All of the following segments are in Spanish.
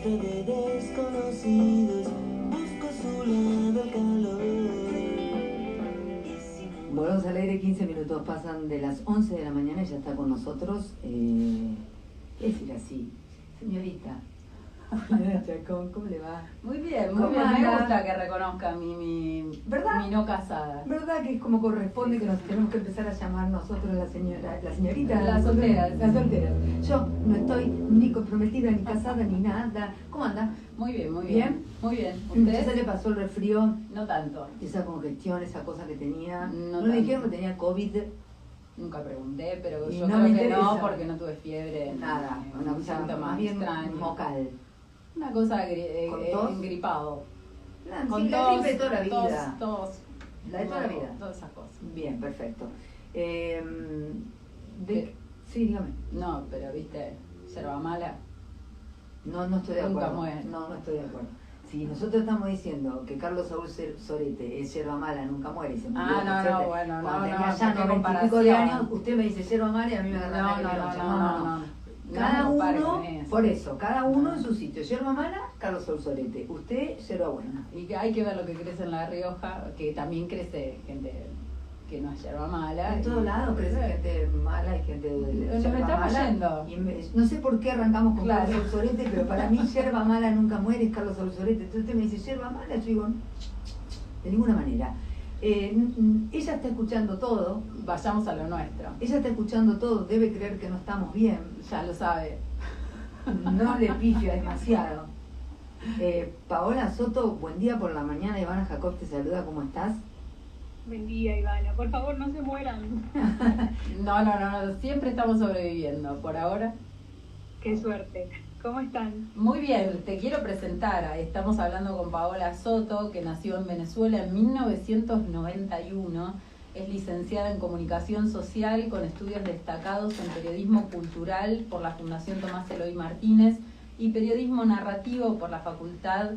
busca de desconocidos, busco su lado calor. Volvemos al aire, 15 minutos pasan de las 11 de la mañana y ya está con nosotros. ¿Qué decir así? Señorita. Chacón, ¿cómo le va? Muy bien, muy bien. Me gusta que reconozca mi no casada. ¿Verdad que es como corresponde que nos tenemos que empezar a llamar nosotros la señorita? Las solteras. Las solteras. Yo no estoy ni comprometida, ni casada, ni nada. ¿Cómo anda? Muy bien, muy bien. ¿Bien? Muy bien. ¿Usted ¿Usted? se le pasó el resfrío? No tanto. Esa congestión, esa cosa que tenía. No ¿No le dijeron que tenía COVID? Nunca pregunté, pero Y yo no creo me que interesa. no, porque no tuve fiebre. Nada, una un cosa síntoma más bien extraño. mocal. Una cosa ¿Con tos? engripado. Sí, la gripe de toda la vida. Tos. La de toda la vida. Todas esas cosas. Bien, perfecto. ¿Qué? Sí, dígame. No, pero viste, yerba mala. No estoy de Nunca acuerdo. muere. No estoy de acuerdo. Si nosotros estamos diciendo que Carlos Saúl Sorete es yerba mala, nunca muere y se murió. Bueno, cuando no, tenía no, ya qué 90 y pico de comparación. años, usted me dice yerba mala y a mí me agarra la querocha. No. Cada uno, por eso, cada uno en su sitio. Yerba mala, Carlos Saúl Sorete. Usted, yerba buena. Y que hay que ver lo que crece en La Rioja, que también crece gente que no es yerba mala. En todos lados crece gente mala y gente de Nos estamos yendo. No sé por qué arrancamos con Claro. Carlos Saúl Sorete, pero para mí yerba mala nunca muere, es Carlos Saúl Sorete. Entonces usted me dice yerba mala, yo digo, de ninguna manera. Ella está escuchando todo. Vayamos a lo nuestro. Ella está escuchando todo, debe creer que no estamos bien. Ya lo sabe. No le pifia demasiado. Paola Soto, buen día por la mañana. Ivana Jacob te saluda, ¿cómo estás? Buen día, Ivana. Por favor, no se mueran. No, siempre estamos sobreviviendo. Por ahora. Qué suerte. ¿Cómo están? Muy bien, te quiero presentar. Estamos hablando con Paola Soto, que nació en Venezuela en 1991. Es licenciada en Comunicación Social con estudios destacados en Periodismo Cultural por la Fundación Tomás Eloy Martínez y Periodismo Narrativo por la Facultad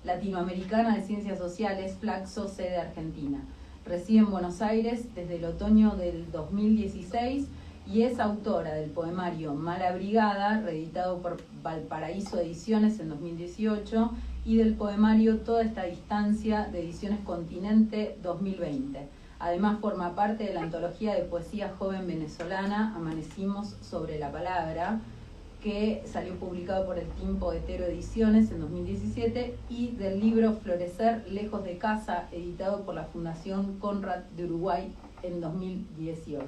Latinoamericana de Ciencias Sociales, Flaxo, sede Argentina. Reside en Buenos Aires desde el otoño del 2016 y es autora del poemario Mala Brigada, reeditado por Valparaíso Ediciones en 2018, y del poemario Toda esta distancia, de Ediciones Continente 2020. Además forma parte de la antología de poesía joven venezolana Amanecimos sobre la palabra, que salió publicado por el Timpo Hetero Ediciones en 2017, y del libro Florecer lejos de casa, editado por la Fundación Conrad de Uruguay en 2018.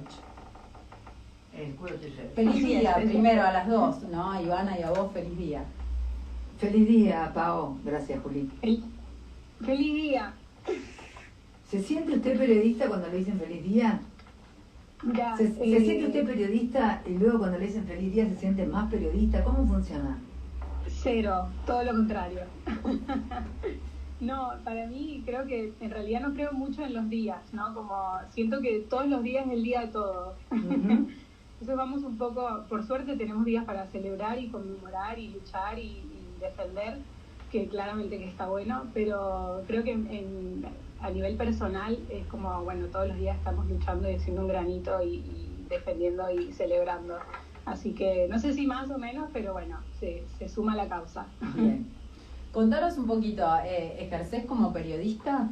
Feliz día, primero a las dos, ¿no? A Ivana y a vos, feliz día. Feliz día, Pao. Gracias, Juli. ¡Feliz día! ¿Se siente usted periodista cuando le dicen feliz día? Mira, ¿Se siente usted periodista y luego cuando le dicen feliz día se siente más periodista? ¿Cómo funciona? Cero, todo lo contrario. No, para mí creo que en realidad no creo mucho en los días, ¿no? Como siento que todos los días es el día de todo. Uh-huh. Entonces vamos un poco, por suerte tenemos días para celebrar y conmemorar y luchar y defender, que claramente que está bueno, pero creo que a nivel personal es como, bueno, todos los días estamos luchando y haciendo un granito y defendiendo y celebrando. Así que no sé si más o menos, pero bueno, se suma a la causa. Bien. Contanos un poquito, ¿ejercés como periodista?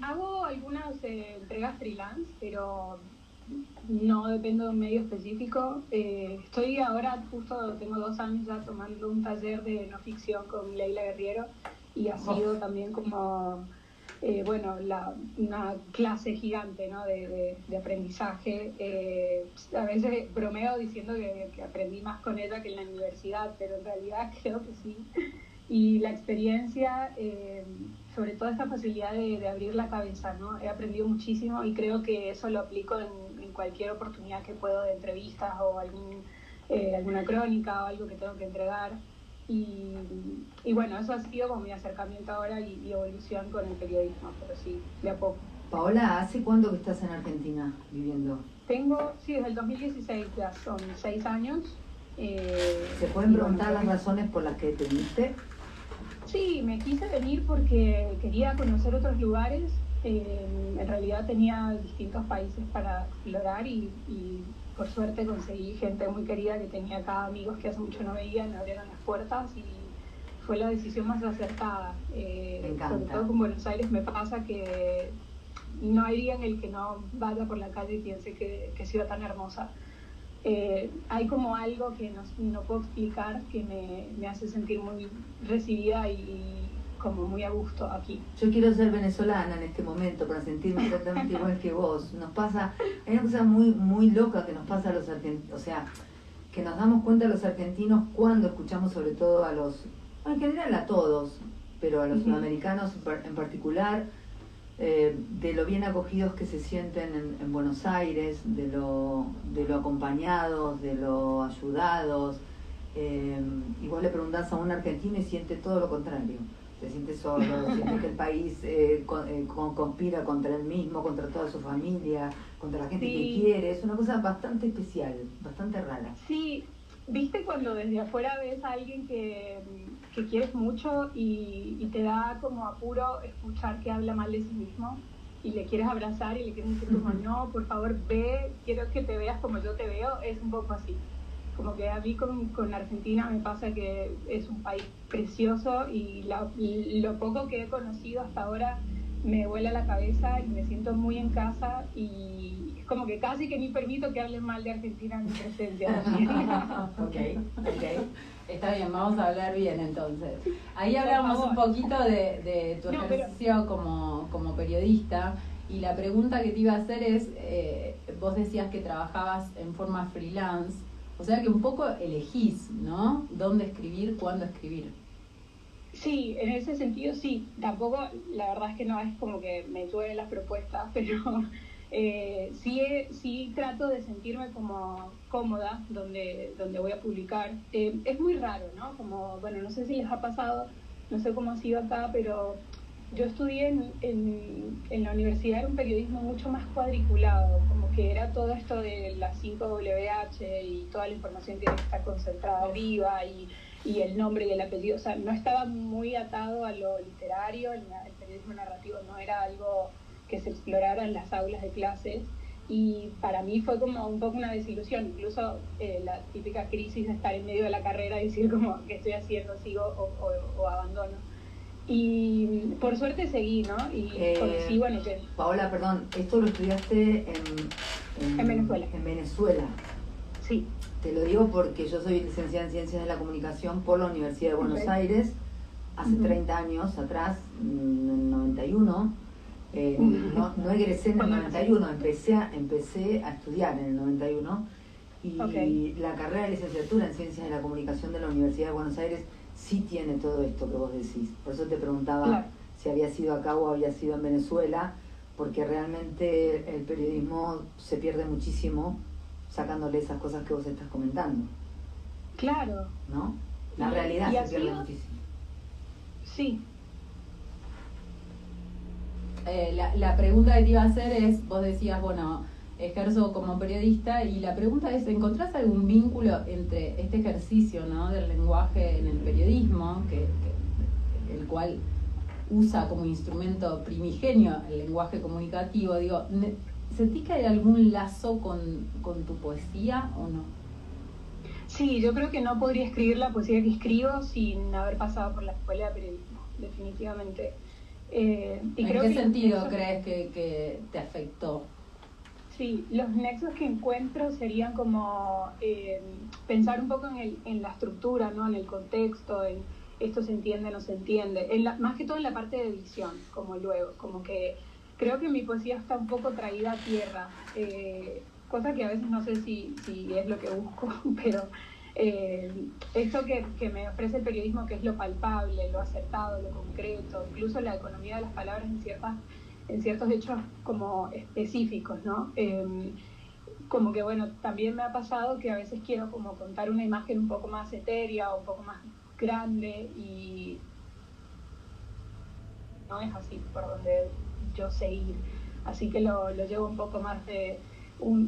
Hago algunas entregas freelance, pero no dependo de un medio específico. Estoy ahora, justo tengo 2 años ya tomando un taller de no ficción con Leila Guerriero y ha sido también como, una clase gigante, ¿no? de aprendizaje. A veces bromeo diciendo que aprendí más con ella que en la universidad, pero en realidad creo que sí. Y la experiencia, sobre todo esta facilidad de abrir la cabeza, ¿no? He aprendido muchísimo y creo que eso lo aplico en cualquier oportunidad que puedo de entrevistas o alguna crónica o algo que tengo que entregar. Y bueno, eso ha sido como mi acercamiento ahora y evolución con el periodismo, pero sí, de a poco. Paola, ¿hace cuánto que estás en Argentina viviendo? Sí, desde el 2016, ya son 6 años. ¿Se pueden preguntar las razones por las que te viniste? Sí, me quise venir porque quería conocer otros lugares. En realidad tenía distintos países para explorar y por suerte conseguí gente muy querida que tenía acá, amigos que hace mucho no veía, me abrieron las puertas y fue la decisión más acertada. Sobre todo con Buenos Aires me pasa que no hay día en el que no vaya por la calle y piense que ciudad tan hermosa. Hay como algo que no puedo explicar que me hace sentir muy recibida y como muy a gusto aquí. Yo quiero ser venezolana en este momento para sentirme exactamente igual que vos. Nos pasa, hay una cosa muy, muy loca que nos pasa a los argentinos, o sea, que nos damos cuenta los argentinos cuando escuchamos sobre todo a los, en general a todos, pero a los sudamericanos en particular, de lo bien acogidos que se sienten en Buenos Aires, de lo acompañados, de lo ayudados. Y vos le preguntás a un argentino y siente todo lo contrario. Se siente solo, siente que el país conspira contra él mismo, contra toda su familia, contra la gente que quiere. Es una cosa bastante especial, bastante rara. Sí, viste cuando desde afuera ves a alguien que quieres mucho y te da como apuro escuchar que habla mal de sí mismo y le quieres abrazar y le quieres decir como no, por favor ve, quiero que te veas como yo te veo, es un poco así. Como que a mí con Argentina me pasa que es un país precioso y lo poco que he conocido hasta ahora me vuela la cabeza y me siento muy en casa y es como que casi que ni permito que hablen mal de Argentina en mi presencia. Okay. Está bien, vamos a hablar bien entonces. Ahí hablamos un poquito de tu ejercicio como periodista y la pregunta que te iba a hacer es, vos decías que trabajabas en forma freelance. O sea que un poco elegís, ¿no? ¿Dónde escribir, cuándo escribir? Sí, en ese sentido sí. Tampoco, la verdad es que no es como que me llueven las propuestas, pero sí trato de sentirme como cómoda donde voy a publicar. Es muy raro, ¿no? Como, bueno, no sé si les ha pasado, no sé cómo ha sido acá, pero yo estudié en la universidad, era un periodismo mucho más cuadriculado, como que era todo esto de las 5WH y toda la información tiene que estar concentrada arriba y el nombre y el apellido, o sea, no estaba muy atado a lo literario, el periodismo narrativo no era algo que se explorara en las aulas de clases y para mí fue como un poco una desilusión, incluso la típica crisis de estar en medio de la carrera y decir como, ¿qué estoy haciendo? ¿Sigo o abandono? Y por suerte seguí, ¿no? Y conocí, bueno, que... Paola, perdón, esto lo estudiaste en Venezuela. En Venezuela. Sí. Te lo digo porque yo soy licenciada en Ciencias de la Comunicación por la Universidad de Buenos Aires, hace 30 años atrás, en el 91. No egresé en el 91, empecé a estudiar en el 91 y la carrera de licenciatura en Ciencias de la Comunicación de la Universidad de Buenos Aires sí tiene todo esto que vos decís. Por eso te preguntaba si había sido acá o había sido en Venezuela, porque realmente el periodismo se pierde muchísimo sacándole esas cosas que vos estás comentando. Claro. ¿No? La realidad se pierde muchísimo. Sí. La pregunta que te iba a hacer es, vos decías, bueno, ejerzo como periodista y la pregunta es, ¿encontrás algún vínculo entre este ejercicio, ¿no? del lenguaje en el periodismo, el cual usa como instrumento primigenio el lenguaje comunicativo? Digo, ¿sentís que hay algún lazo con tu poesía o no? Sí, yo creo que no podría escribir la poesía que escribo sin haber pasado por la escuela de periodismo, definitivamente. ¿En qué sentido crees que te afectó? Sí, los nexos que encuentro serían como pensar un poco en la estructura, ¿no? En el contexto, en esto se entiende, no se entiende, más que todo en la parte de edición, como luego, como que creo que mi poesía está un poco traída a tierra, cosa que a veces no sé si es lo que busco, pero esto que me ofrece el periodismo, que es lo palpable, lo acertado, lo concreto, incluso la economía de las palabras en ciertos hechos como específicos, ¿no? Como que, bueno, también me ha pasado que a veces quiero como contar una imagen un poco más etérea o un poco más grande y no es así por donde yo sé ir. Así que lo llevo un poco más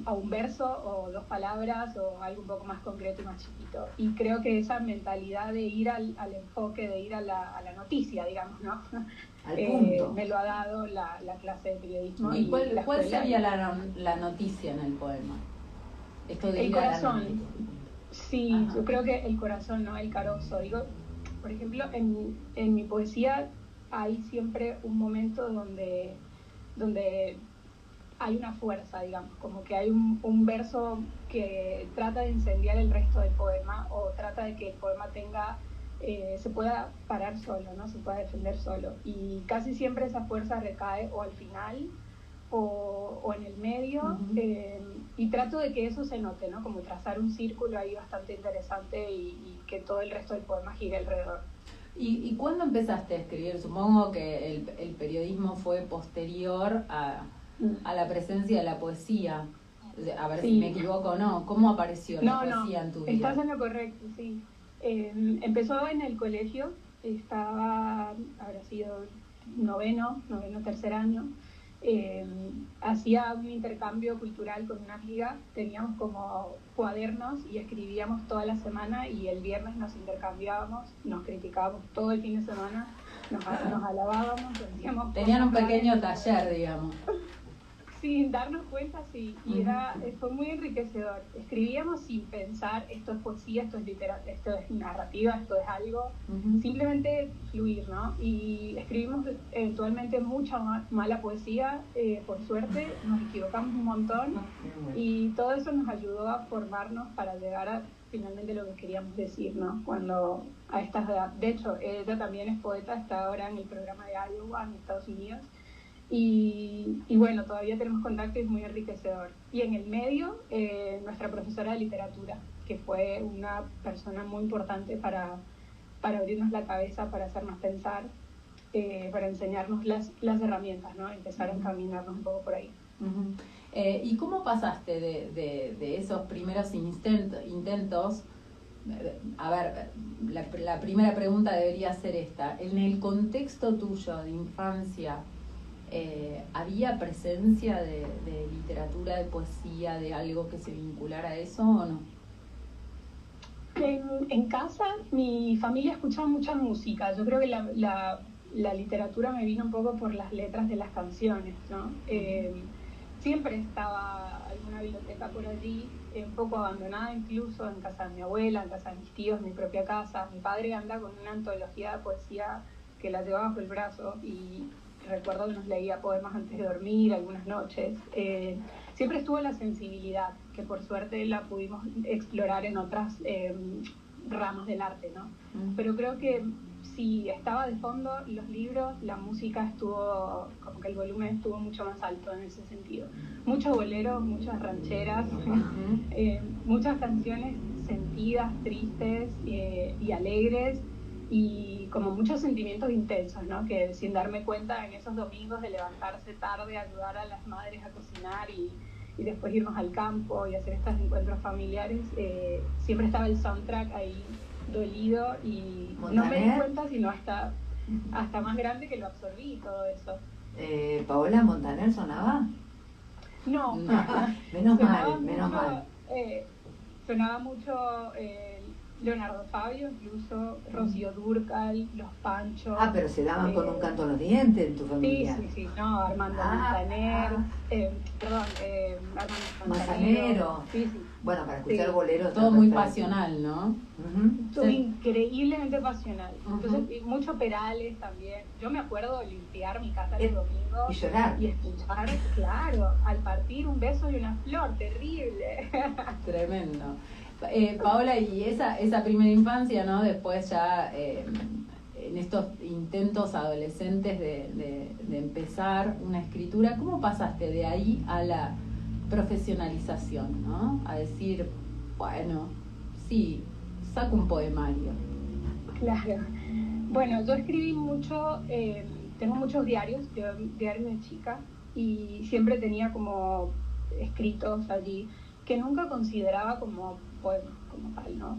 a un verso o 2 palabras o algo un poco más concreto y más chiquito. Y creo que esa mentalidad de ir al enfoque, de ir a la noticia, digamos, ¿no? Al punto. Me lo ha dado la clase de periodismo. ¿Y cuál sería la noticia en el poema? Esto de El ir a la corazón. analítica. Sí, Ajá. yo creo que el corazón, ¿no? El carozo. Digo, por ejemplo, en mi poesía hay siempre un momento donde hay una fuerza, digamos, como que hay un verso que trata de incendiar el resto del poema o trata de que el poema tenga, se pueda parar solo, ¿no? Se pueda defender solo. Y casi siempre esa fuerza recae o al final o en el medio, y trato de que eso se note, ¿no? Como trazar un círculo ahí bastante interesante y que todo el resto del poema gire alrededor. ¿Y cuándo empezaste a escribir? Supongo que el periodismo fue posterior a la presencia de la poesía. A ver si me equivoco o no. ¿Cómo apareció la poesía en tu vida? Estás en lo correcto, sí. Empezó en el colegio, habrá sido noveno, tercer año. Hacía un intercambio cultural con una amiga, teníamos como cuadernos y escribíamos toda la semana y el viernes nos intercambiábamos, nos criticábamos todo el fin de semana, nos alabábamos, tenían un pequeño taller, digamos. Sin darnos cuenta, sí, y fue muy enriquecedor. Escribíamos sin pensar, esto es poesía, esto es literatura, esto es narrativa, esto es algo, simplemente fluir, ¿no? Y escribimos eventualmente mucha mala poesía, por suerte, nos equivocamos un montón, y todo eso nos ayudó a formarnos para llegar a finalmente lo que queríamos decir, ¿no? Cuando a estas edades, de hecho, ella también es poeta, está ahora en el programa de Iowa en Estados Unidos, y bueno, todavía tenemos contacto y es muy enriquecedor. Y en el medio, nuestra profesora de literatura, que fue una persona muy importante para abrirnos la cabeza, para hacernos pensar, para enseñarnos las herramientas, ¿no? Empezar a encaminarnos un poco por ahí. ¿Y cómo pasaste de esos primeros intentos? A ver, la primera pregunta debería ser esta. En el contexto tuyo de infancia, ¿había presencia de literatura, de poesía, de algo que se vinculara a eso o no? En casa, mi familia escuchaba mucha música. Yo creo que la literatura me vino un poco por las letras de las canciones, ¿no? Siempre estaba alguna biblioteca por allí, un poco abandonada incluso, en casa de mi abuela, en casa de mis tíos, en mi propia casa. Mi padre anda con una antología de poesía que la llevaba bajo el brazo y recuerdo que nos leía poemas antes de dormir, algunas noches. Siempre estuvo la sensibilidad, que por suerte la pudimos explorar en otras ramas del arte, ¿no? Pero creo que sí, estaba de fondo los libros, la música estuvo, como que el volumen estuvo mucho más alto en ese sentido. Muchos boleros, muchas rancheras, muchas canciones sentidas, tristes y alegres, y como muchos sentimientos intensos, ¿no? Que sin darme cuenta en esos domingos de levantarse tarde, ayudar a las madres a cocinar y después irnos al campo y hacer estos encuentros familiares, siempre estaba el soundtrack ahí dolido y ¿Montaner? No me di cuenta sino hasta más grande que lo absorbí todo eso. ¿Paola Montaner sonaba? No, Menos mal. Sonaba mucho Leonardo Fabio, incluso Rocío Dúrcal, Los Panchos. Pero se daban con un canto en los dientes en tu familia. Sí, no, Armando Manzanero, Armando Manzanero. Sí. Bueno, para escuchar boleros. Todo muy pasional, ¿no? Todo increíblemente pasional. Entonces, mucho Perales también. Yo me acuerdo de limpiar mi casa los domingos y llorar. Y escuchar, claro, al partir un beso y una flor, terrible. Tremendo. Paola, y esa primera infancia, ¿no? Después ya en estos intentos adolescentes de empezar una escritura, ¿cómo pasaste de ahí a la profesionalización, ¿no? A decir, bueno, sí, saco un poemario. Claro. Bueno, yo escribí mucho, tengo muchos diarios de chica, y siempre tenía como escritos allí que nunca consideraba como poemas como tal, ¿no?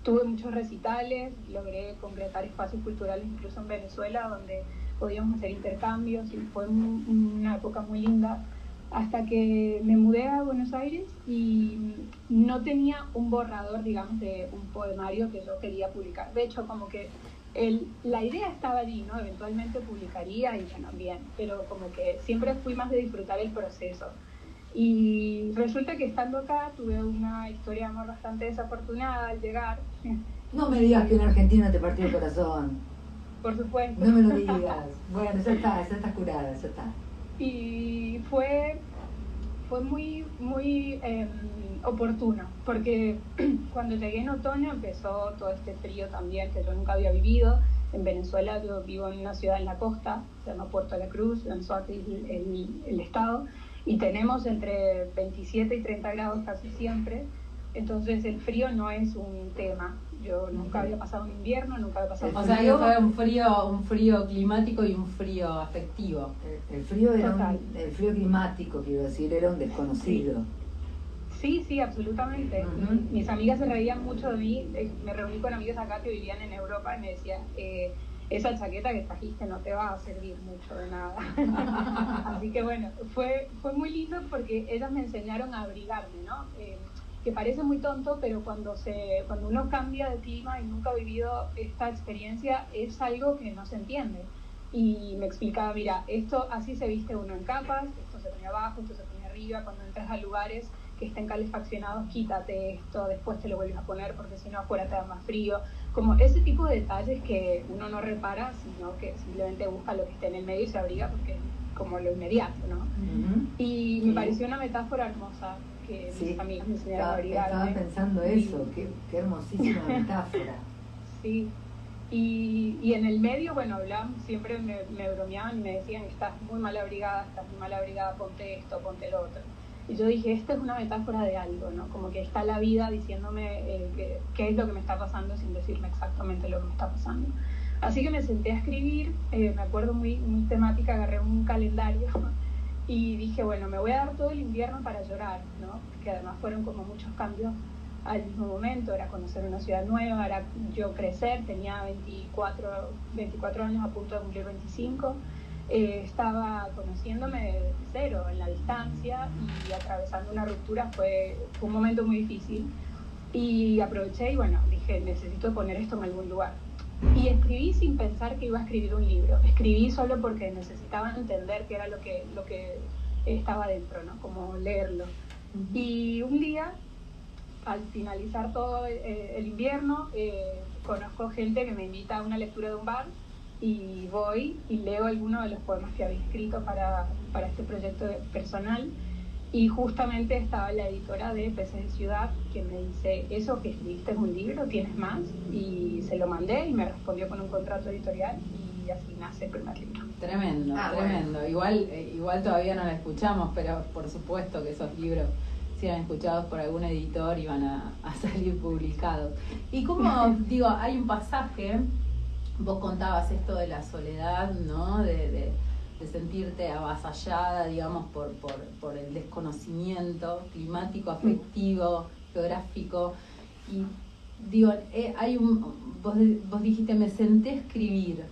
Tuve muchos recitales, logré concretar espacios culturales incluso en Venezuela donde podíamos hacer intercambios y fue una época muy linda, hasta que me mudé a Buenos Aires y no tenía un borrador, digamos, de un poemario que yo quería publicar. De hecho, como que la idea estaba allí, ¿no? Eventualmente publicaría y bueno, bien, pero como que siempre fui más de disfrutar el proceso. Y resulta que estando acá tuve una historia de amor bastante desafortunada al llegar. No me digas que un argentino te partió el corazón. Por supuesto. No me lo digas. Bueno, ya está curada, ya está. Y fue muy oportuno, porque cuando llegué en otoño empezó todo este frío también que yo nunca había vivido. En Venezuela yo vivo en una ciudad en la costa, se llama Puerto La Cruz, en Suárez, el estado, y tenemos entre 27 y 30 grados casi siempre, entonces el frío no es un tema. Yo nunca había pasado un invierno, nunca había pasado O sea, que fue un frío climático y un frío afectivo. El frío era Total. el frío climático, quiero decir, era un desconocido. Sí, absolutamente. Ujú. Mis amigas se reían mucho de mí. Me reuní con amigas acá que vivían en Europa y me decían, esa chaqueta que trajiste no te va a servir mucho de nada. Así que bueno, fue muy lindo porque ellas me enseñaron a abrigarme, ¿no? Que parece muy tonto, pero cuando uno cambia de clima y nunca ha vivido esta experiencia, es algo que no se entiende. Y me explicaba, mira, esto así se viste uno en capas, esto se pone abajo, esto se pone arriba, cuando entras a lugares que estén calefaccionados, quítate esto, después te lo vuelves a poner porque si no afuera te da más frío. Como ese tipo de detalles que uno no repara, sino que simplemente busca lo que esté en el medio y se abriga porque es como lo inmediato, ¿no? Ujú. Y me pareció una metáfora hermosa que Sí, mis amigos me enseñaron a estaba abrigarme. pensando eso, qué hermosísima metáfora. Sí. Y en el medio, bueno, hablaban, siempre me bromeaban y me decían, estás muy mal abrigada, ponte esto, ponte lo otro. Y yo dije, esta es una metáfora de algo, ¿no? Como que está la vida diciéndome qué es lo que me está pasando sin decirme exactamente lo que me está pasando. Así que me senté a escribir, me acuerdo muy temática, agarré un calendario y dije, bueno, me voy a dar todo el invierno para llorar, ¿no? Que además fueron como muchos cambios al mismo momento, era conocer una ciudad nueva, era yo crecer, tenía 24 años a punto de cumplir 25. Estaba conociéndome desde cero, en la distancia, y atravesando una ruptura fue un momento muy difícil. Y aproveché y bueno, dije, necesito poner esto en algún lugar. Y escribí sin pensar que iba a escribir un libro. Escribí solo porque necesitaba entender qué era lo que estaba dentro, ¿no? Como leerlo. Y un día, al finalizar todo el invierno, conozco gente que me invita a una lectura de un bar y voy y leo algunos de los poemas que había escrito para este proyecto personal, y justamente estaba la editora de Peces de Ciudad que me dice, eso que escribiste es un libro, ¿tienes más? Y se lo mandé y me respondió con un contrato editorial y así nace el primer libro. Tremendo, tremendo. Bueno. Igual todavía no la escuchamos, pero por supuesto que esos libros, si eran escuchados por algún editor, iban a salir publicados. Y como digo, hay un pasaje, vos contabas esto de la soledad, ¿no? De sentirte avasallada, digamos, por el desconocimiento climático, afectivo, geográfico. Y digo, vos dijiste, me senté a escribir.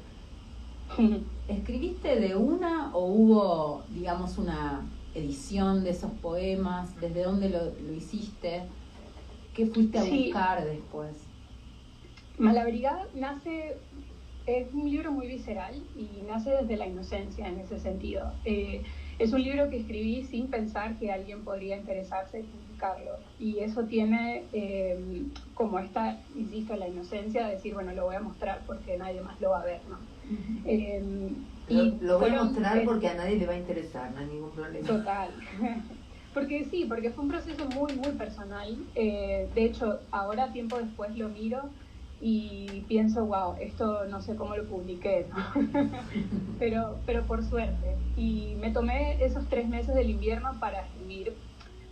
¿Escribiste de una o hubo, digamos, una edición de esos poemas? ¿Desde dónde lo hiciste? ¿Qué fuiste a buscar después? Malabrigada es un libro muy visceral y nace desde la inocencia en ese sentido. Es un libro que escribí sin pensar que alguien podría interesarse en publicarlo, y eso tiene como esta, insisto, la inocencia de decir, bueno, lo voy a mostrar porque nadie más lo va a ver, ¿no? Lo voy a mostrar porque a nadie le va a interesar, no hay ningún problema. Total. Porque fue un proceso muy personal. De hecho, ahora tiempo después lo miro y pienso, wow, esto no sé cómo lo publiqué, ¿no? pero por suerte. Y me tomé esos 3 meses del invierno para escribir,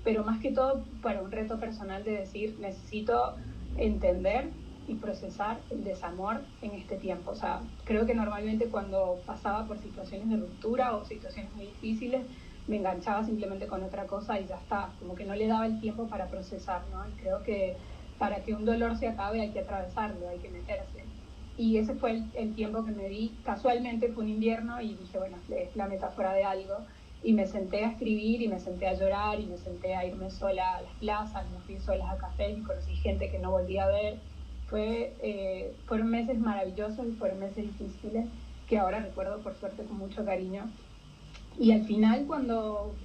pero más que todo para un reto personal de decir, necesito entender y procesar el desamor en este tiempo. O sea, creo que normalmente cuando pasaba por situaciones de ruptura o situaciones muy difíciles, me enganchaba simplemente con otra cosa y ya está, como que no le daba el tiempo para procesar, ¿no? Y creo que para que un dolor se acabe hay que atravesarlo, hay que meterse. Y ese fue el tiempo que me di. Casualmente fue un invierno y dije, bueno, es la metáfora de algo. Y me senté a escribir y me senté a llorar y me senté a irme sola a las plazas, me fui sola a cafés y conocí gente que no volví a ver. Fueron meses maravillosos y fueron meses difíciles que ahora recuerdo por suerte con mucho cariño. Y al final, cuando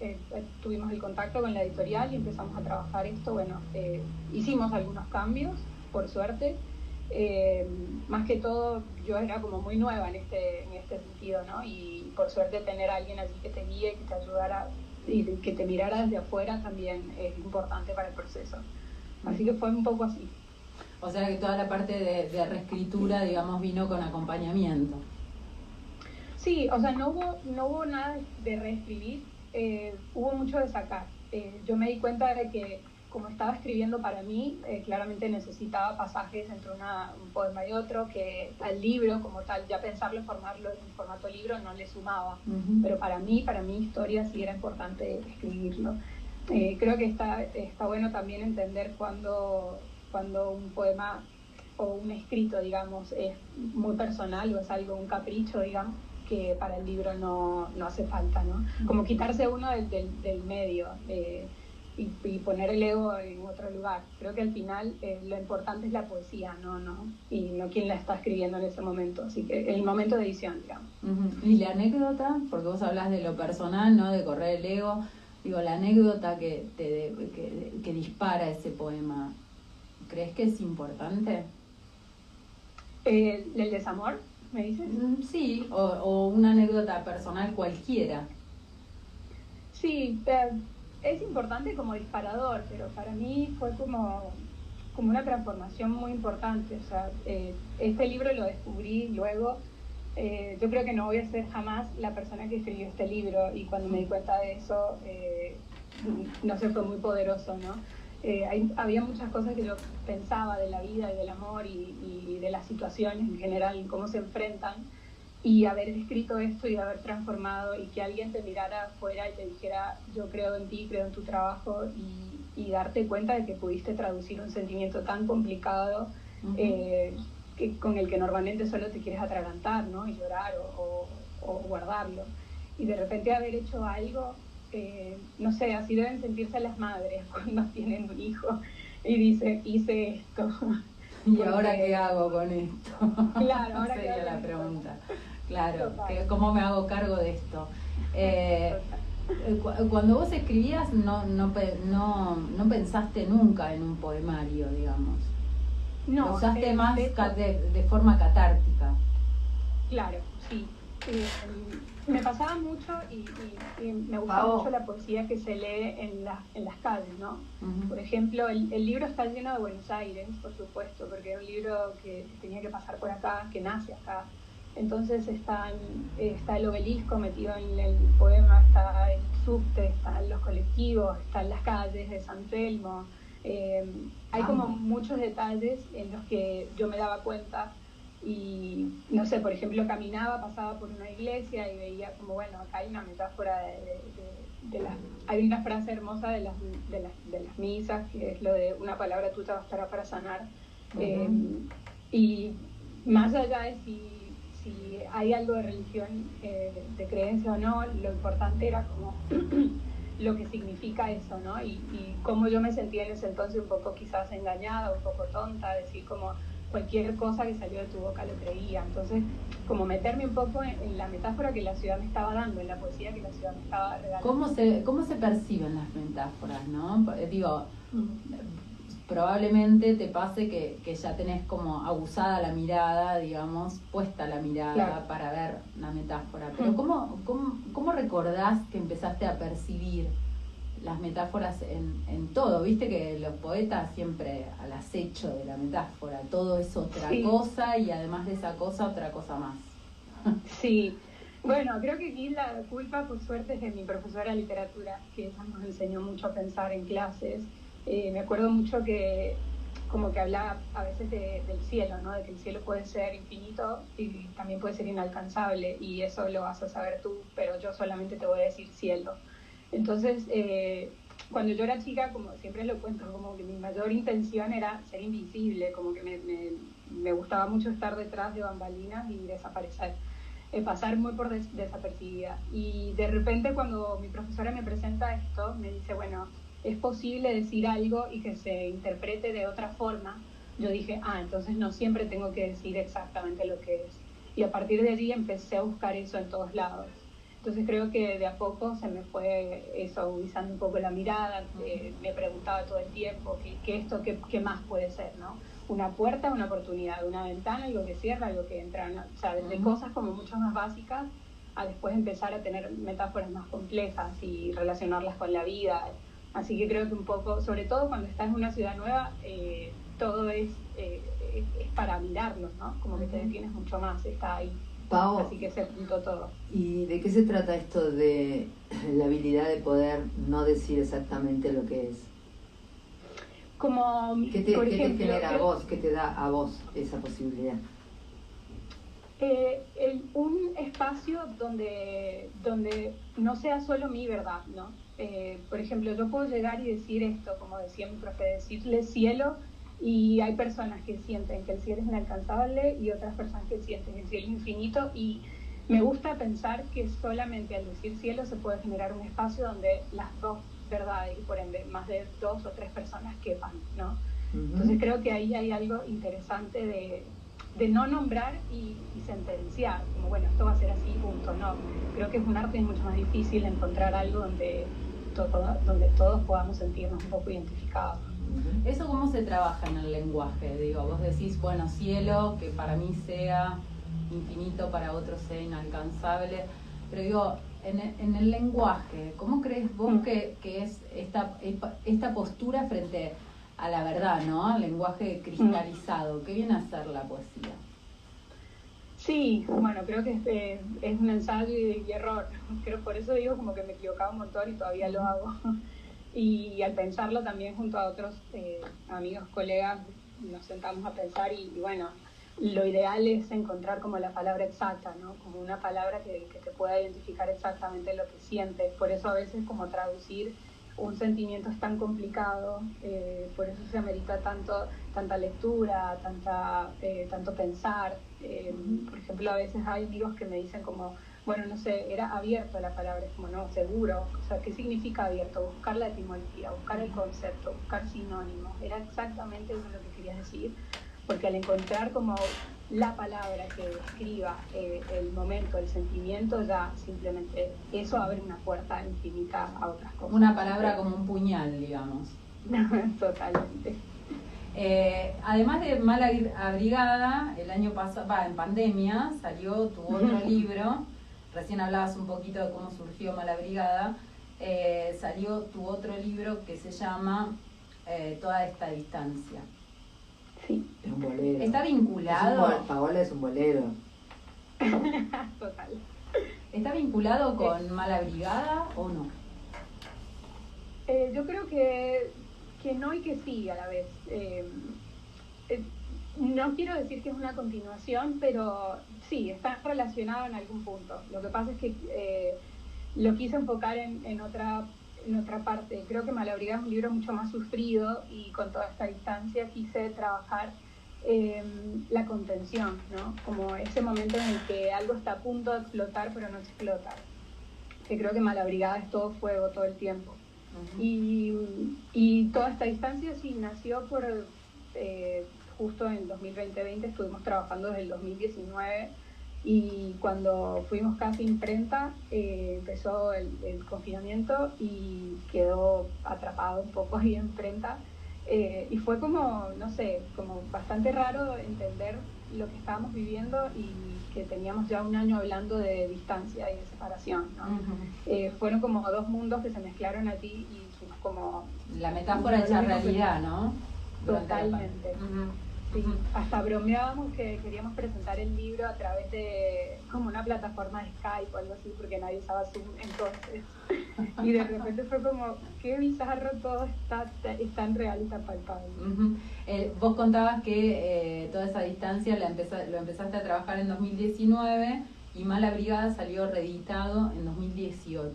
tuvimos el contacto con la editorial y empezamos a trabajar esto, bueno, hicimos algunos cambios, por suerte. Más que todo, yo era como muy nueva en este sentido, ¿no? Y por suerte tener a alguien allí que te guíe, que te ayudara y que te mirara desde afuera también es importante para el proceso. Así que fue un poco así. O sea que toda la parte de reescritura, digamos, vino con acompañamiento. Sí, o sea, no hubo nada de reescribir, hubo mucho de sacar. Yo me di cuenta de que como estaba escribiendo para mí, claramente necesitaba pasajes entre un poema y otro, que al libro como tal, ya pensarlo en formarlo en formato libro no le sumaba. Pero para mi historia sí era importante escribirlo. Creo que está bueno también entender cuando un poema o un escrito, digamos, es muy personal o es algo, un capricho, digamos, que para el libro no hace falta, ¿no? Como quitarse uno del medio y poner el ego en otro lugar. Creo que al final lo importante es la poesía, y no quién la está escribiendo en ese momento, así que el momento de edición, digamos. Y la anécdota, porque vos hablas de lo personal, ¿no? De correr el ego, digo, la anécdota que dispara ese poema, ¿crees que es importante? ¿El desamor, me dices? Sí, o una anécdota personal cualquiera. Sí, es importante como disparador, pero para mí fue como una transformación muy importante. O sea, este libro lo descubrí luego. Yo creo que no voy a ser jamás la persona que escribió este libro, y cuando me di cuenta de eso, no sé, fue muy poderoso, ¿no? Había muchas cosas que yo pensaba de la vida y del amor y de las situaciones en general, cómo se enfrentan, y haber escrito esto y haber transformado, y que alguien te mirara afuera y te dijera, yo creo en ti, creo en tu trabajo, y darte cuenta de que pudiste traducir un sentimiento tan complicado, con el que normalmente solo te quieres atragantar, ¿no? Y llorar o guardarlo. Y de repente haber hecho algo, no sé, así deben sentirse las madres cuando tienen un hijo y dice, hice esto. ¿Y ahora qué hago con esto? Claro, ahora sería qué hago la con pregunta. esto. Claro, Total. ¿cómo me hago cargo de esto? Cuando vos escribías no pensaste nunca en un poemario, digamos. No, lo usaste más de hecho, de forma catártica. claro, sí. Me pasaba mucho y me gusta Pau. mucho la poesía que se lee en las calles, ¿no? Uh-huh. Por ejemplo, el libro está lleno de Buenos Aires, por supuesto, porque era un libro que tenía que pasar por acá, que nace acá. Entonces está el obelisco metido en el poema, está el subte, están los colectivos, están las calles de San Telmo. Hay como muchos detalles en los que yo me daba cuenta. Y no sé, por ejemplo, caminaba, pasaba por una iglesia y veía como, bueno, acá hay una metáfora hay una frase hermosa de las misas, que es lo de una palabra tuya bastará para sanar. Uh-huh. Y más allá de si hay algo de religión, de creencia o no, lo importante era como lo que significa eso, ¿no? Y cómo yo me sentía en ese entonces un poco quizás engañada, un poco tonta, decir como cualquier cosa que salió de tu boca lo creía. Entonces, como meterme un poco en la metáfora que la ciudad me estaba dando, en la poesía que la ciudad me estaba regalando. ¿Cómo se perciben las metáforas, no? Digo, probablemente te pase que ya tenés como abusada la mirada, digamos, puesta la mirada, claro, para ver la metáfora. Pero ¿cómo recordás que empezaste a percibir las metáforas en todo? Viste que los poetas siempre al acecho de la metáfora, todo es otra cosa, y además de esa cosa, otra cosa más. Sí, bueno, creo que aquí la culpa, por suerte, es de mi profesora de literatura, que ella nos enseñó mucho a pensar en clases. Me acuerdo mucho que como que hablaba a veces del cielo, ¿no? De que el cielo puede ser infinito y también puede ser inalcanzable, y eso lo vas a saber tú, pero yo solamente te voy a decir cielo. Entonces, cuando yo era chica, como siempre lo cuento, como que mi mayor intención era ser invisible, como que me gustaba mucho estar detrás de bambalinas y desaparecer, pasar muy por desapercibida. Y de repente, cuando mi profesora me presenta esto, me dice, bueno, es posible decir algo y que se interprete de otra forma. Yo dije, entonces no siempre tengo que decir exactamente lo que es. Y a partir de allí empecé a buscar eso en todos lados. Entonces creo que de a poco se me fue eso, agudizando un poco la mirada, me preguntaba todo el tiempo qué más puede ser, ¿no? Una puerta, una oportunidad, una ventana, algo que cierra, algo que entra, ¿no? O sea, desde cosas como mucho más básicas a después empezar a tener metáforas más complejas y relacionarlas con la vida. Así que creo que un poco, sobre todo cuando estás en una ciudad nueva, todo es para mirarlo, ¿no? Como que te detienes mucho más, está ahí. Pau, así que se juntó todo. ¿Y de qué se trata esto de la habilidad de poder no decir exactamente lo que es? Como, ¿Qué te ejemplo, genera a vos? ¿Qué te da a vos esa posibilidad? Un espacio donde no sea solo mi verdad, ¿no? Por ejemplo, yo puedo llegar y decir esto, como decía mi profe, decirle cielo, y hay personas que sienten que el cielo es inalcanzable y otras personas que sienten que el cielo es infinito, y me gusta pensar que solamente al decir cielo se puede generar un espacio donde las dos verdades y por ende más de 2 o 3 personas quepan, ¿no? Entonces creo que ahí hay algo interesante de no nombrar y sentenciar, como bueno, esto va a ser así, punto. No, creo que es un arte mucho más difícil encontrar algo donde todos podamos sentirnos un poco identificados. ¿Eso cómo se trabaja en el lenguaje? Digo, vos decís, bueno, cielo, que para mí sea infinito, para otros sea inalcanzable, pero digo, en el lenguaje, ¿cómo crees vos que es esta postura frente a la verdad, ¿no? El lenguaje cristalizado. ¿Qué viene a ser la poesía? Sí, bueno, creo que es un ensayo y error. Creo, por eso digo como que me equivocaba un montón y todavía lo hago. Y al pensarlo también junto a otros amigos, colegas, nos sentamos a pensar y bueno, lo ideal es encontrar como la palabra exacta, ¿no? Como una palabra que te pueda identificar exactamente lo que sientes. Por eso a veces como traducir un sentimiento es tan complicado, por eso se amerita tanta lectura, tanto pensar. Por ejemplo, a veces hay amigos que me dicen como, bueno, no sé, era abierto la palabra, es como, no, seguro. O sea, ¿qué significa abierto? Buscar la etimología, buscar el concepto, buscar sinónimos. Era exactamente eso lo que querías decir, porque al encontrar como la palabra que describa el momento, el sentimiento, ya simplemente eso abre una puerta infinita a otras cosas. Una palabra como un puñal, digamos. Totalmente. Además de Malabrigada, el año pasado, en pandemia, salió tu otro libro. Recién hablabas un poquito de cómo surgió Malabrigada. Salió tu otro libro que se llama Toda esta distancia. Sí. Es un bolero. ¿Está vinculado? Paola es un bolero. Total. ¿Está vinculado con Malabrigada o no? Yo creo que no y que sí a la vez. No quiero decir que es una continuación, pero sí, está relacionado en algún punto. Lo que pasa es que lo quise enfocar en otra parte. Creo que Malabrigada es un libro mucho más sufrido y con toda esta distancia quise trabajar la contención, ¿no? Como ese momento en el que algo está a punto de explotar pero no explota. Que creo que Malabrigada es todo fuego todo el tiempo. Y toda esta distancia sí nació por justo en 2020 estuvimos trabajando desde el 2019 y cuando fuimos casi imprenta empezó el confinamiento y quedó atrapado un poco ahí en imprenta y fue como, no sé, como bastante raro entender lo que estábamos viviendo y que teníamos ya un año hablando de distancia y de separación, ¿no? Fueron como 2 mundos que se mezclaron allí y fuimos como... La metáfora hecha realidad, ¿no? Totalmente. Sí, hasta bromeábamos que queríamos presentar el libro a través de como una plataforma de Skype o algo así, porque nadie usaba Zoom entonces. Y de repente fue como, qué bizarro, todo está tan real y tan palpable. Vos contabas que toda esa distancia lo empezaste a trabajar en 2019 y Malabrigada salió reeditado en 2018.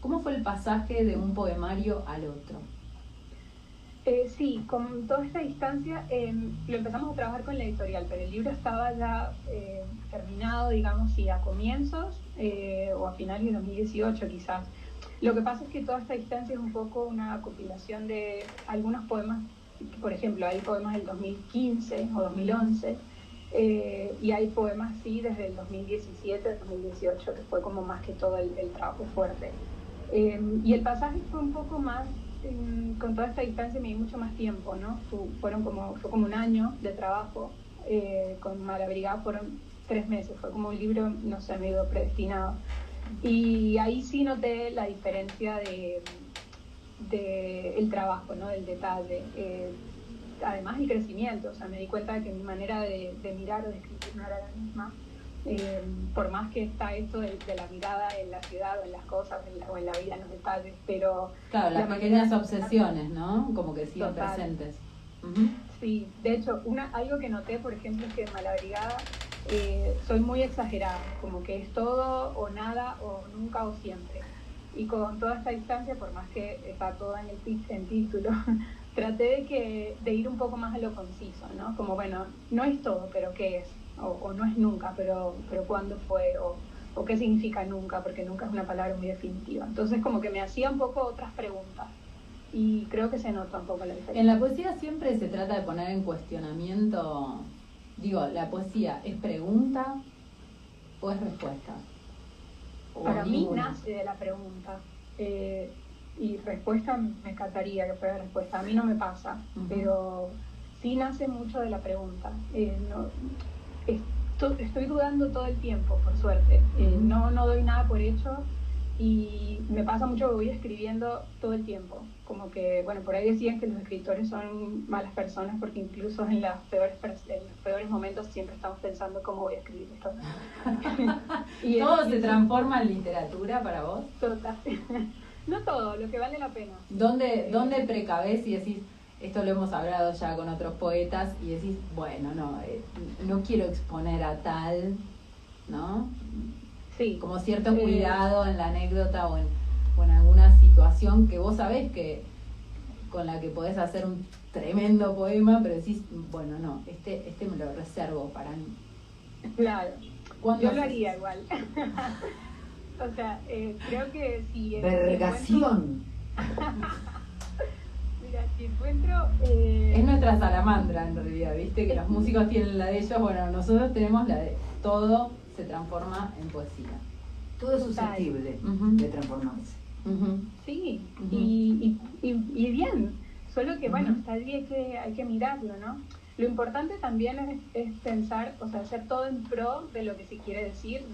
¿Cómo fue el pasaje de un poemario al otro? Sí, con toda esta distancia lo empezamos a trabajar con la editorial, pero el libro estaba ya terminado, digamos, y a comienzos o a finales de 2018 quizás. Lo que pasa es que toda esta distancia es un poco una compilación de algunos poemas, por ejemplo, hay poemas del 2015 o 2011, Y hay poemas, sí, desde el 2017, 2018, que fue como más que todo el trabajo fuerte. Y el pasaje fue un poco más, con toda esta distancia me di mucho más tiempo, ¿no? Fue como un año de trabajo. Con Malabrigada fueron 3 meses, fue como un libro, no sé, medio predestinado. Y ahí sí noté la diferencia de el trabajo, ¿no? Del detalle. Además el crecimiento, o sea, me di cuenta de que mi manera de mirar o de escribir no era la misma. Por más que está esto de la mirada en la ciudad o en las cosas o en la vida, en los detalles, pero... Claro, las pequeñas obsesiones, ¿no? Como que siguen Total. presentes. Sí, de hecho, algo que noté, por ejemplo, es que en Malabrigada soy muy exagerada, como que es todo o nada o nunca o siempre. Y con toda esta distancia, por más que está todo en el título, traté de ir un poco más a lo conciso, ¿no? Como, bueno, no es todo, pero ¿qué es? O no es nunca, pero ¿cuándo fue? O ¿qué significa nunca? Porque nunca es una palabra muy definitiva. Entonces, como que me hacía un poco otras preguntas. Y creo que se nota un poco la diferencia. En la poesía siempre se trata de poner en cuestionamiento, digo, ¿la poesía es pregunta o es respuesta? Para mí nace de la pregunta. Y respuesta, me encantaría que fuera respuesta. A mí no me pasa, pero sí nace mucho de la pregunta. Estoy dudando todo el tiempo, por suerte. No doy nada por hecho y me pasa mucho que voy escribiendo todo el tiempo. Como que, bueno, por ahí decían que los escritores son malas personas porque incluso en los peores momentos siempre estamos pensando cómo voy a escribir esto. Y ¿Todo se transforma en literatura para vos? Total. No todo, lo que vale la pena. ¿Dónde precavés y decís, esto lo hemos hablado ya con otros poetas, y decís, bueno, no quiero exponer a tal, ¿no? Sí. Como cierto cuidado en la anécdota o en alguna situación que vos sabés que con la que podés hacer un tremendo poema, pero decís, bueno, no, este me lo reservo para mí. Claro. Yo lo haría eso? igual. O sea, creo que si... Vergación. Mira, si encuentro... Es nuestra salamandra en realidad, ¿viste? Que los músicos tienen la de ellos, bueno, nosotros tenemos la de todo se transforma en poesía. Todo es susceptible de transformarse. Sí, y bien, solo que bueno, está bien que hay que mirarlo, ¿no? Lo importante también es pensar, o sea, hacer todo en pro de lo que se quiere decir,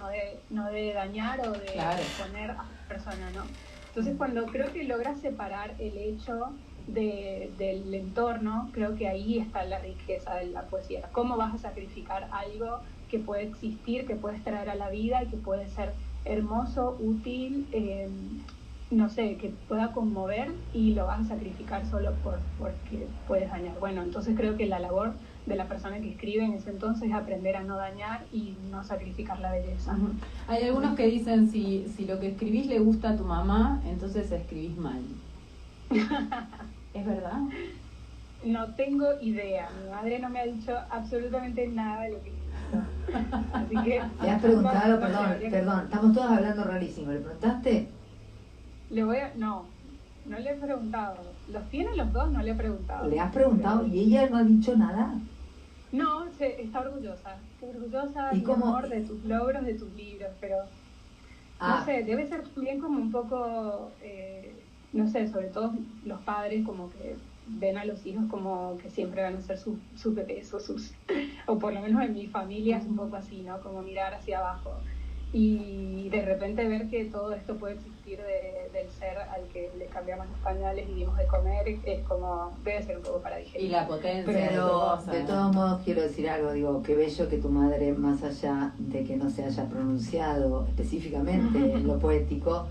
no de dañar o de exponer a la persona, ¿no? Entonces cuando creo que logras separar el hecho del entorno, creo que ahí está la riqueza de la poesía. ¿Cómo vas a sacrificar algo que puede existir, que puedes traer a la vida y que puede ser hermoso, útil, no sé, que pueda conmover, y lo vas a sacrificar solo porque puedes dañar? Bueno, entonces creo que la labor de la persona que escribe en ese entonces es aprender a no dañar y no sacrificar la belleza. Hay algunos que dicen, si lo que escribís le gusta a tu mamá, entonces escribís mal. ¿Es verdad? No tengo idea. Mi madre no me ha dicho absolutamente nada de lo que escribo. Así que... ¿Le has preguntado? Perdón, estamos todos hablando rarísimo. ¿Le preguntaste? No le he preguntado. ¿Los tienen los dos? No le he preguntado. ¿Le has preguntado y ella no ha dicho nada? No, está orgullosa. Está orgullosa, ¿Y mi cómo? amor, de tus logros, de tus libros, pero no sé, debe ser también como un poco, no sé, sobre todo los padres como que ven a los hijos como que siempre van a ser sus bebés o por lo menos en mi familia es un poco así, ¿no? Como mirar hacia abajo. Y de repente ver que todo esto puede existir del ser al que le cambiamos los pañales y dimos de comer, es como, debe ser un poco para digerir. Y la potencia. Pero de todos modos quiero decir algo, digo, qué bello que tu madre, más allá de que no se haya pronunciado específicamente en lo poético,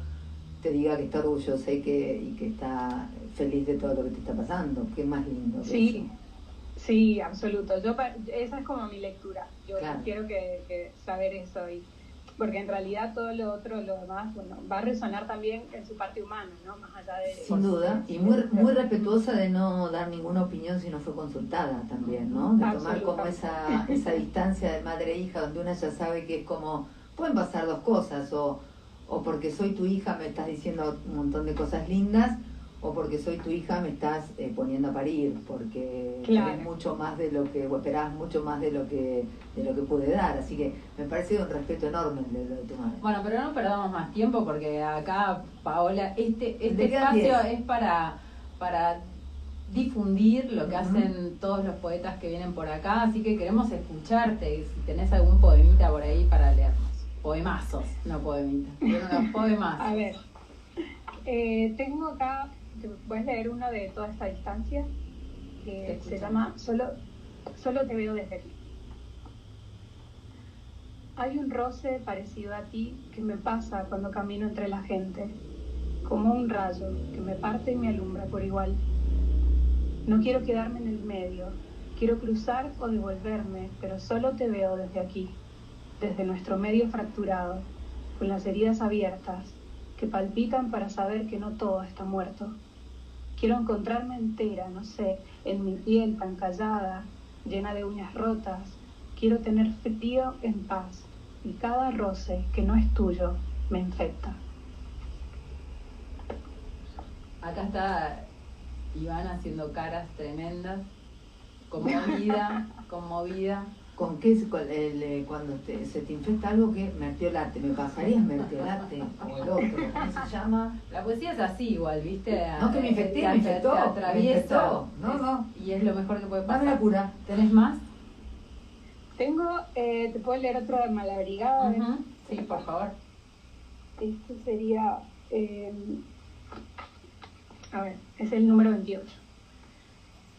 te diga que está orgullosa y que está feliz de todo lo que te está pasando. Qué más lindo que Sí, eso. sí, absoluto. Esa es como mi lectura. Yo Claro. quiero que saber eso, porque en realidad todo lo otro, lo demás, bueno, va a resonar también en su parte humana, ¿no? Más allá de... Sin duda, y muy respetuosa de no dar ninguna opinión si no fue consultada también, ¿no? De tomar como esa distancia de madre e hija, donde una ya sabe que es como, pueden pasar dos cosas, o porque soy tu hija me estás diciendo un montón de cosas lindas, o porque soy tu hija me estás poniendo a parir, porque Claro. querés mucho más de lo que, o esperás mucho más de lo que pude dar. Así que me parece un respeto enorme de lo de tu madre. Bueno, pero no perdamos más tiempo porque acá, Paola, este Te quedan espacio 10. es para difundir lo que Ujú. hacen todos los poetas que vienen por acá, así que queremos escucharte y si tenés algún poemita por ahí para leernos. Poemazos, no poemitas, pero unos A poemazos. ver, tengo acá, te puedes leer uno de toda esta distancia, Te que escuchamos. se llama Solo te veo desde aquí. Hay un roce parecido a ti que me pasa cuando camino entre la gente, como un rayo que me parte y me alumbra por igual. No quiero quedarme en el medio, quiero cruzar o devolverme, pero solo te veo desde aquí, desde nuestro medio fracturado, con las heridas abiertas, que palpitan para saber que no todo está muerto. Quiero encontrarme entera, no sé, en mi piel tan callada, llena de uñas rotas. Quiero tener frío en paz, y cada roce que no es tuyo me infecta. Acá está Iván haciendo caras tremendas, conmovida, conmovida. ¿Con qué? Cuando se te infecta algo que mertiolate, ¿me pasarías mertiolate? O el otro, ¿cómo se llama? La poesía es así igual, ¿viste? No, que me infecté, Te me infectó, te me atraviesa. infectó. No. Y es lo mejor que puede Dame la pasar. cura. ¿Tenés más? Tengo, te puedo leer otro de Malabrigada. Ujú. Sí, por favor. Este sería, a ver, es el número 28.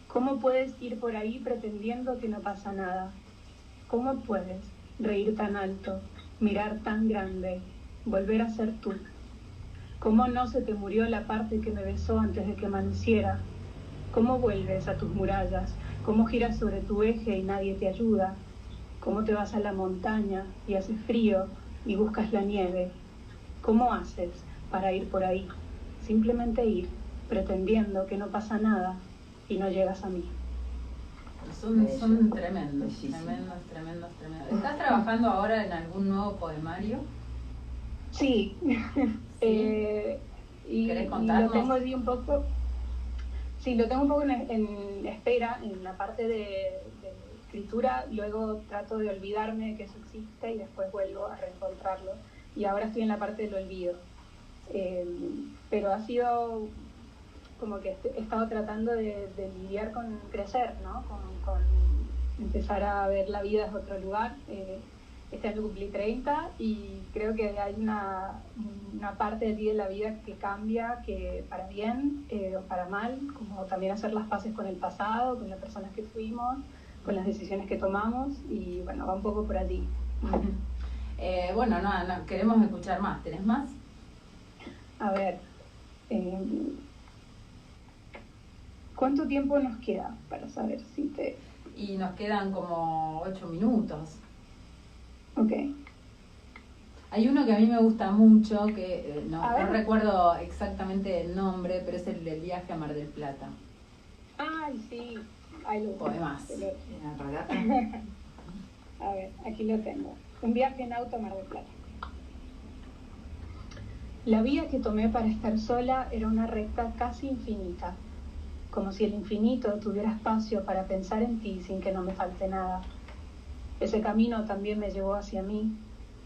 ¿Cómo puedes ir por ahí pretendiendo que no pasa nada? ¿Cómo puedes reír tan alto, mirar tan grande, volver a ser tú? ¿Cómo no se te murió la parte que me besó antes de que amaneciera? ¿Cómo vuelves a tus murallas? ¿Cómo giras sobre tu eje y nadie te ayuda? ¿Cómo te vas a la montaña y hace frío y buscas la nieve? ¿Cómo haces para ir por ahí? Simplemente ir, pretendiendo que no pasa nada y no llegas a mí. Son tremendos, Bellísimo. tremendos. ¿Estás trabajando ahora en algún nuevo poemario? Sí. Y ¿Querés lo contarnos? tengo allí un poco. Sí, lo tengo un poco en espera, en la parte de escritura. Luego trato de olvidarme de que eso existe y después vuelvo a reencontrarlo. Y ahora estoy en la parte del olvido. Pero ha sido como que he estado tratando de lidiar con crecer, ¿no? Con empezar a ver la vida desde otro lugar. Este año cumplí 30 y creo que hay una parte de ti de la vida que cambia, que para bien o para mal, como también hacer las paces con el pasado, con las personas que fuimos, con las decisiones que tomamos y bueno, va un poco por allí. Bueno, no, queremos escuchar más. ¿Tenés más? A ver, ¿cuánto tiempo nos queda para saber si te... Y nos quedan como 8 minutos. Ok. Hay uno que a mí me gusta mucho, que no A ver. recuerdo exactamente el nombre, pero es el del viaje a Mar del Plata. Ay, sí. Ahí lo Poemas. En Alpargata. A ver, aquí lo tengo. Un viaje en auto a Mar del Plata. La vía que tomé para estar sola era una recta casi infinita, como si el infinito tuviera espacio para pensar en ti sin que no me falte nada. Ese camino también me llevó hacia mí.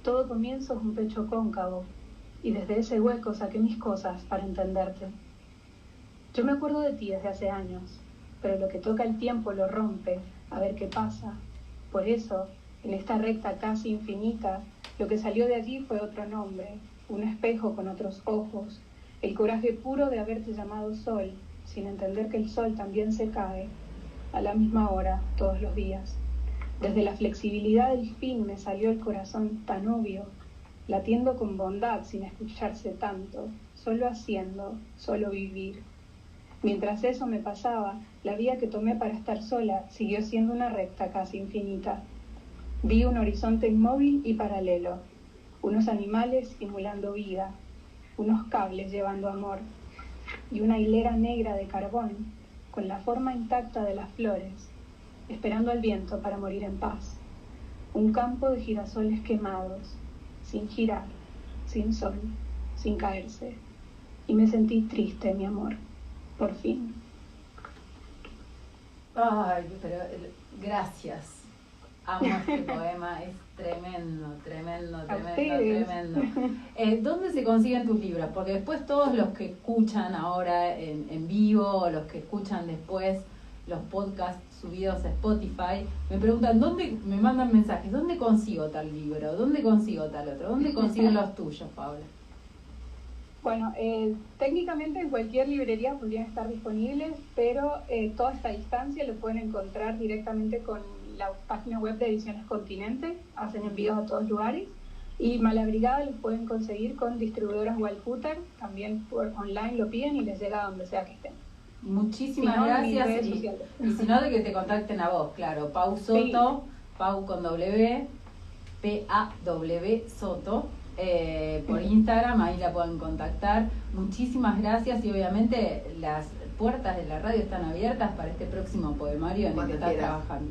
Todo comienzo es un pecho cóncavo, y desde ese hueco saqué mis cosas para entenderte. Yo me acuerdo de ti desde hace años, pero lo que toca el tiempo lo rompe, a ver qué pasa. Por eso, en esta recta casi infinita, lo que salió de allí fue otro nombre, un espejo con otros ojos, el coraje puro de haberte llamado sol, sin entender que el sol también se cae, a la misma hora, todos los días. Desde la flexibilidad del fin me salió el corazón tan obvio, latiendo con bondad sin escucharse tanto, solo haciendo, solo vivir. Mientras eso me pasaba, la vía que tomé para estar sola siguió siendo una recta casi infinita. Vi un horizonte inmóvil y paralelo, unos animales simulando vida, unos cables llevando amor, y una hilera negra de carbón con la forma intacta de las flores, esperando al viento para morir en paz. Un campo de girasoles quemados, sin girar, sin sol, sin caerse. Y me sentí triste, mi amor, por fin. Ay, pero gracias. Amo este poema, es tremendo, tremendo, tremendo, tremendo. ¿Dónde se consiguen tus libros? Porque después todos los que escuchan ahora en vivo, o los que escuchan después los podcasts subidos a Spotify, me preguntan, me mandan mensajes, ¿dónde consigo tal libro? ¿Dónde consigo tal otro? ¿Dónde consiguen los tuyos, Paula? Bueno, técnicamente en cualquier librería podrían estar disponibles, pero toda esta distancia lo pueden encontrar directamente con la página web de Ediciones Continente, hacen envíos a todos lugares, y Malabrigada lo pueden conseguir con distribuidoras Wildfooter, también por online lo piden y les llega a donde sea que estén. Muchísimas Si no, gracias. Y si no, de que te contacten a vos, claro. Pau Soto, sí. Pau con W, P-A-W Soto. Por Instagram, ahí la pueden contactar. Muchísimas gracias y obviamente las puertas de la radio están abiertas para este próximo poemario en el que estás trabajando.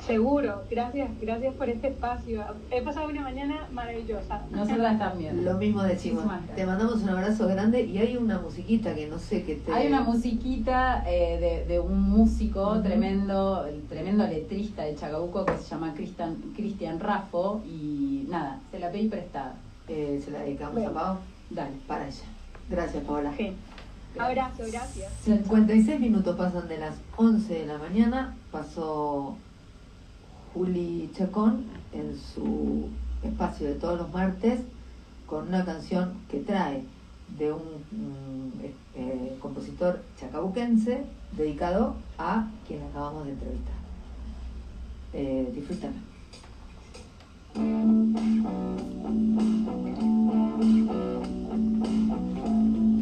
Seguro, gracias por este espacio. He pasado una mañana maravillosa. Nosotras también. Lo mismo decimos. Te mandamos un abrazo grande y hay una musiquita que no sé qué te... Hay una musiquita de un músico tremendo, el tremendo letrista de Chacabuco que se llama Cristian Raffo y nada, se la pedí prestada. Se la dedicamos a Pau. Dale. Para ella. Gracias, Paola. Sí. Abrazo, gracias. 56 minutos pasan de las 11 de la mañana. Pasó Juli Chacón en su espacio de todos los martes con una canción que trae de un compositor chacabuquense dedicado a quien acabamos de entrevistar. Disfrútala.